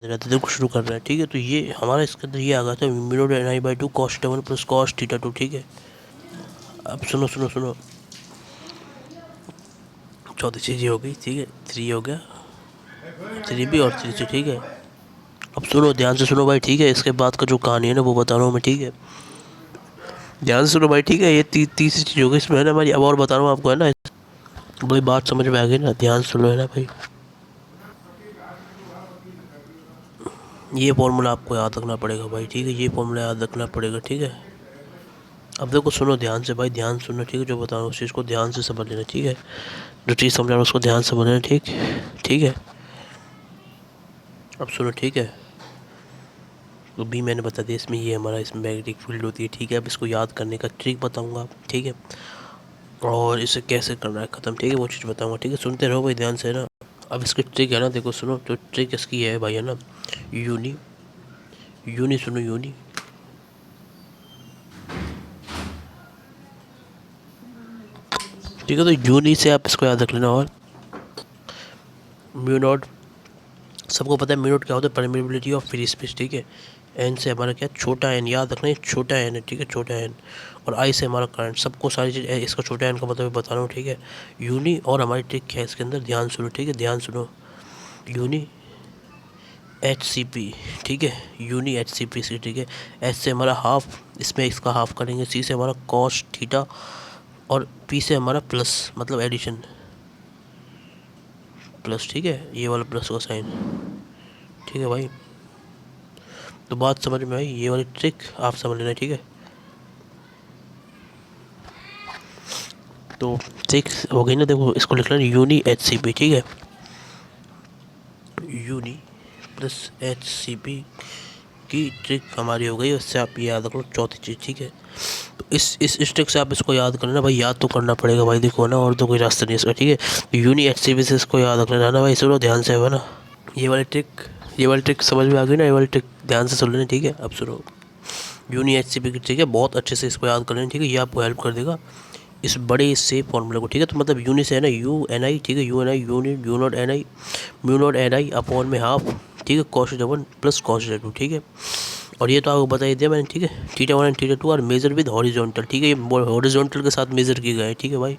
रहते थे, शुरू कर रहे हैं। ठीक है, तो ये हमारा इसके अंदर ये आ गया था mu not N I by two cos theta one plus cos theta two. ठीक है, अब सुनो सुनो सुनो, चौथी चीज़ ये हो गई। ठीक है, थ्री हो गया, थ्री भी और थ्री से। ठीक है, अब सुनो, ध्यान से सुनो भाई। ठीक है, इसके बाद का जो कहानी है ना वो बता रहा हूँ मैं। ठीक है, ध्यान से सुनो भाई। ठीक है, ये तीसरी चीज़ हो गई इसमें है ना भाई। अब और बता रहा हूँ आपको है ना भाई, बात समझ में आ गई ना, ध्यान से सुनो है ना भाई। ये फॉर्मूला आपको याद रखना पड़ेगा भाई। ठीक है, ये फॉर्मूला याद रखना पड़ेगा। ठीक है, अब देखो सुनो ध्यान से भाई, ध्यान सुनो। ठीक है, जो बता रहा हूँ उस चीज़ को ध्यान से समझ लेना। ठीक है, जो चीज़ समझा रहा हूँ उसको ध्यान से समझ लेना। ठीक, ठीक है, अब सुनो। ठीक है, तो भी मैंने बता दिया इसमें, ये हमारा इसमें मैग्नेटिक फील्ड होती है। ठीक है, अब इसको याद करने का ट्रिक बताऊंगा। ठीक है, और इसे कैसे करना है ख़त्म। ठीक है, वो चीज़ बताऊंगा। ठीक है, सुनते रहो भाई ध्यान से ना। अब इसकी ट्रिक है ना, देखो सुनो, जो ट्रिक इसकी है भाई है ना, यूनी यूनी सुनो, यूनी। ठीक है, तो यूनी से आप इसको याद रख लेना। और म्यू नॉट, सबको पता है म्यू नॉट क्या होता है, परमिबिलिटी ऑफ फ्री स्पेस। ठीक है, एन से हमारा क्या, छोटा एन, याद रखना है छोटा एन है। ठीक है, छोटा एन। और आई से हमारा करंट, सबको सारी चीज़, इसका छोटा एन का मतलब बता रहा हूँ। ठीक है, यूनी। और हमारी ट्रिक क्या है इसके अंदर, ध्यान सुनो। ठीक है, ध्यान सुनो, यूनी एच सी पी। ठीक है, uni H C P C. ठीक है, एच से हमारा हाफ, इसमें इसका हाफ करेंगे। सी से हमारा कॉस थीटा, और पी से हमारा प्लस, मतलब एडिशन प्लस। ठीक है, ये वाला प्लस का साइन। ठीक है भाई, तो बात समझ में आई, ये वाली ट्रिक आप समझ लेना। ठीक है, तो ट्रिक हो गई ना। देखो इसको लिख लेना, यूनी एच सी पी। ठीक है, uni plus H C P की ट्रिक हमारी हो गई। उससे आप याद रखो चौथी चीज़। ठीक है, तो इस ट्रिक से आप इसको याद करना भाई, याद तो करना पड़ेगा भाई। देखो ना, और तो कोई रास्ता नहीं इसका। ठीक है, तो यूनी एच सी पी से इसको याद रख लेना ना भाई। सुनो ध्यान से है ना, ये वाली ट्रिक, ये वाली ट्रिक समझ में आ गई ना, ये वाली ट्रिक ध्यान से सुन लेना। ठीक है, अब सुनो, यूनी एच सी पी की ट्रिक है, बहुत अच्छे से इसको याद कर लेना। ठीक है, ये आपको हेल्प कर देगा इस बड़े से फॉर्मूले को। ठीक है, तो मतलब यूनी से है ना, यू एन आई। ठीक है, U N I, uni U not N I, mu not N I upon में हाफ। ठीक है, cos theta one plus cos theta two. ठीक है, और ये तो आपको बता ही दिया मैंने। ठीक है, theta one and theta two और मेजर विद हॉरिजॉन्टल। ठीक है, ये हॉरिजॉन्टल के साथ मेजर किए गए हैं। ठीक है भाई,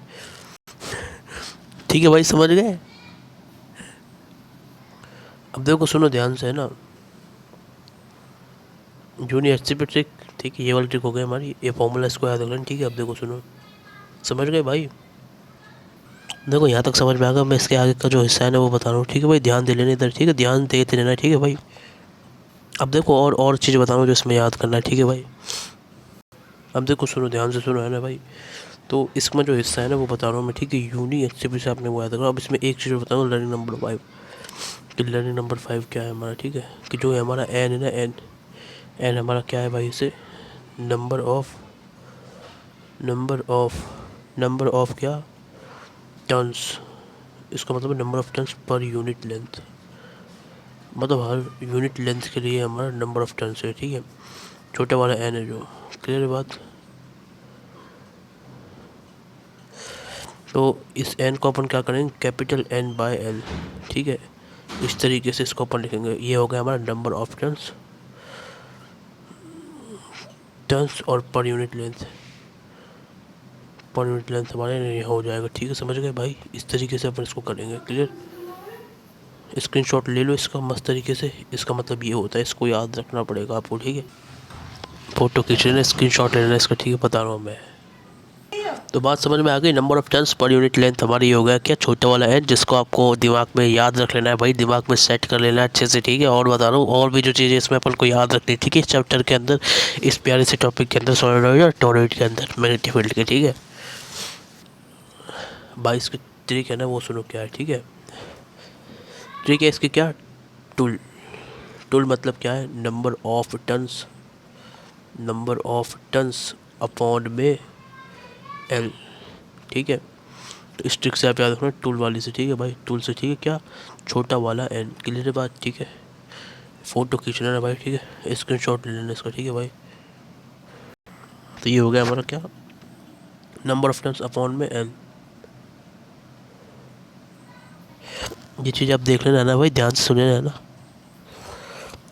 ठीक है भाई, समझ गए। अब देखो सुनो ध्यान से है ना, uni H C P trick. ठीक है, ये वाली ट्रिक हो गई हमारी, ये फॉर्मूला इसको याद रखना। ठीक है, अब देखो सुनो, समझ गए भाई। देखो यहाँ तक समझ में आ गया, मैं इसके आगे का जो हिस्सा है ना वो बता रहा हूँ। ठीक है भाई, ध्यान दे लेना इधर। ठीक है, ध्यान देते रहना। ठीक है भाई, अब देखो और चीज़ बता रहा हूँ जो इसमें याद करना है। ठीक है भाई, अब देखो सुनो, ध्यान से सुनो है ना भाई। तो इसमें जो हिस्सा है ना वो बता रहा हूँ मैं। ठीक है, यूनी एच सी पी से आपने वो याद रखा। अब इसमें एक चीज़ बता रहा हूँ, लर्निंग नंबर 5। कि लर्निंग नंबर 5 क्या है हमारा। ठीक है, कि जो है हमारा एन है ना, एन, एन हमारा क्या है भाई, इसे number of, number of, number of क्या, टर्न्स। इसका मतलब number of turns per unit length, मतलब हर यूनिट लेंथ के लिए हमारा नंबर ऑफ टर्न्स है। ठीक है, छोटे वाला एन है जो, क्लियर है बात। तो इस एन को अपन क्या करेंगे, कैपिटल एन बाय एल। ठीक है, इस तरीके से इसको अपन लिखेंगे। ये हो गया हमारा नंबर ऑफ टर्न्स, टर्न्स और per unit length, per unit length हमारे यहाँ हो जाएगा। ठीक है, समझ गए भाई, इस तरीके से अपन इसको करेंगे। क्लियर, स्क्रीनशॉट ले लो इसका मस्त तरीके से। इसका मतलब ये होता है, इसको याद रखना पड़ेगा आपको। ठीक है, फोटो खींच लेना, स्क्रीनशॉट ले लेना इसका। ठीक है, बता रहा हूँ मैं। तो बात समझ में आ गई, number of turns per unit length हमारी ये हो गया क्या, छोटा वाला है, जिसको आपको दिमाग में याद रख लेना है भाई, दिमाग में सेट कर लेना है अच्छे से। ठीक है, और बता रहा हूँ और भी जो चीज़ें इसमें अपन को याद रखनी है। ठीक है, इस चैप्टर के अंदर, इस प्यारे से टॉपिक के अंदर, सॉलिडॉइड और टॉरॉइड के अंदर, मैग्नेटिक फील्ड के। ठीक है भाई, इसकी ट्रिक है ना वो सुनो क्या है। ठीक है, ट्रिक है इसकी क्या, टूल। टूल मतलब क्या है, number of turns, number of turns upon में एल। ठीक है, तो इस ट्रिक से आप याद रखना टूल वाली से। ठीक है भाई, टूल से। ठीक है, क्या, छोटा वाला एन। क्लियर है बात। ठीक है, फ़ोटो खींच लेना भाई। ठीक है, स्क्रीनशॉट ले लेना इसका। ठीक है भाई, तो ये हो गया हमारा क्या, नंबर ऑफ टर्न्स अपॉन में एन। ये चीज़ आप देख लेना ना भाई, ध्यान से सुने ना।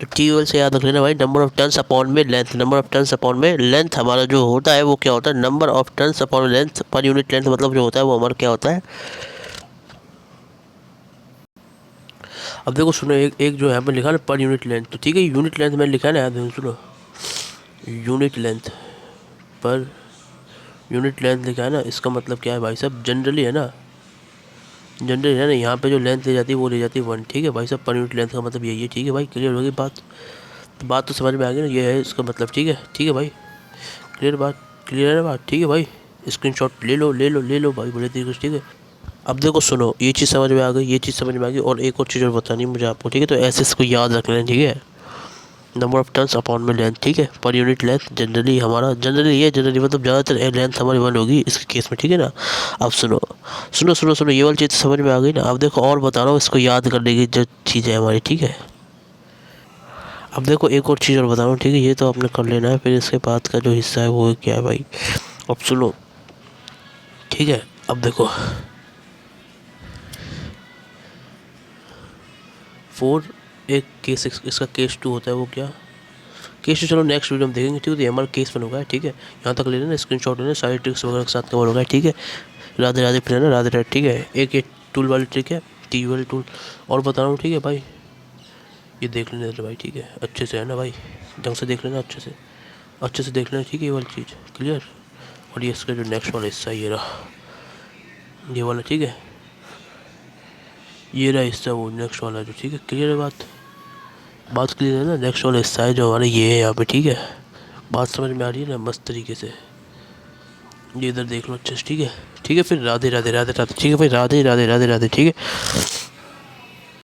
तो टी से याद रख लेना भाई, नंबर ऑफ टर्न्स अपॉन में length, number of turns upon में लेंथ हमारा जो होता है वो क्या होता है, number of turns upon length per unit length मतलब जो होता है वो हमारा क्या होता है। अब देखो सुनो, एक जो यहाँ पर लिखा ना पर यूनिट लेंथ, तो ठीक है यूनिट लेंथ मैंने लिखा है ना, याद सुनो unit length per unit length लिखा है ना, इसका मतलब क्या है भाई साहब, जनरली है ना, जनरली है ना, यहाँ पे जो लेंथ ले जाती है वो ले जाती है 1, ठीक है भाई साहब, पर यूनिट लेंथ का मतलब यही है, ठीक है भाई, क्लियर होगी बात, तो बात तो समझ में आ गई ना, ये है इसका मतलब, ठीक है भाई, क्लियर बात, क्लियर है बात, ठीक है भाई, स्क्रीनशॉट ले लो ले लो ले लो भाई बड़े तरीके से, ठीक है। अब देखो सुनो, ये चीज़ समझ में आ गई, ये चीज़ समझ में आ गई, और एक और चीज़ और बतानी है मुझे आपको, ठीक है, तो ऐसे इसको याद रख लेना, ठीक है, नंबर ऑफ टर्न्स अपॉन में लेंथ, ठीक है, पर यूनिट लेंथ जनरली हमारा, जनरली ये जनरली मतलब ज़्यादातर लेंथ हमारी 1 होगी इसके केस में, ठीक है ना। अब सुनो सुनो सुनो सुनो, ये वाली चीज़ समझ में आ गई ना। अब देखो और बता रहा हूँ इसको याद करने की जो चीज़ है हमारी, ठीक है। अब देखो एक और चीज़ और बता रहा हूँ, ठीक है, ये तो आपने कर लेना है, फिर इसके बाद का जो हिस्सा है वो क्या है भाई, अब सुनो, ठीक है। अब देखो 4 एक केस, इसका केस 2 होता है, वो क्या केस 2, चलो नेक्स्ट वीडियो में देखेंगे, ठीक है, तो ये हमारा केस 1 होगा, ठीक है, यहाँ तक ले लेना, स्क्रीनशॉट लेना, सारी ट्रिक्स वगैरह के साथ कवर होगा, ठीक है। राधे राधे फिर ना, राधे राधे, ठीक है। एक ये टूल वाली ट्रिक है, टी वाली टूल, और बता रहा हूँ, ठीक है भाई, ये देख लेना भाई, ठीक है, अच्छे से है ना भाई, ढंग से देख लेना, अच्छे से देख लेना, ठीक है, ये वाली चीज़ क्लियर। और ये इसका जो नेक्स्ट वाला हिस्सा ये रहा, ये वाला, ठीक है, ये रहा हिस्सा वो नेक्स्ट वाला जो, ठीक है, क्लियर है बात क्लियर है ना। नेक्स्ट वाला हिस्सा है जो हमारा ये है यहाँ पे, ठीक है, बात समझ में आ रही है ना मस्त तरीके से, ये इधर देख लो अच्छे से, ठीक है, ठीक है, फिर राधे राधे राधे राधे, ठीक है भाई, राधे राधे राधे राधे, ठीक है।